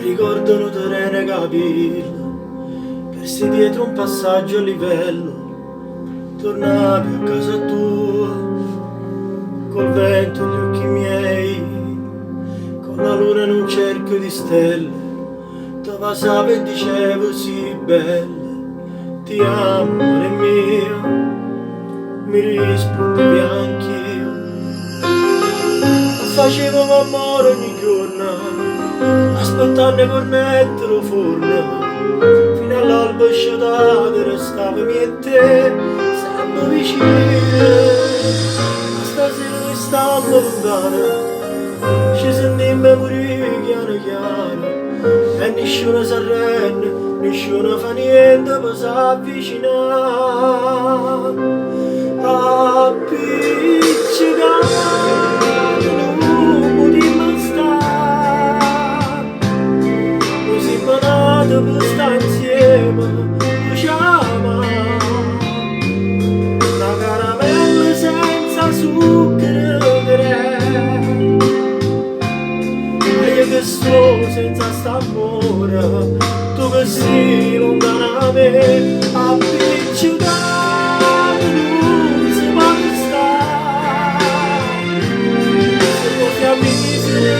ricordano terrene capirlo, persi dietro un passaggio a livello, tornavi a casa tua, col vento negli occhi miei, con la luna in un cerchio di stelle, ti passavo e dicevo sì bella, ti amo amore mio, mi rispondevi anch'io, facevo amore ogni giorno, aspettando per metterlo forno, fino all'alba asciutata restavamo io e te, sempre vicini, ma stasera noi stiamo lontano, ci sentimmo pure chiaro chiaro, e nessuno si arrende, nessuno fa niente per s'avvicinare, appiccicati non potremmo stare, così banale per stare insieme, diciamo, una caramella senza zucchero e io che sto senza st'amore, tu che sei lontana da me, appiccicati non si può stare, se non ti amici se ne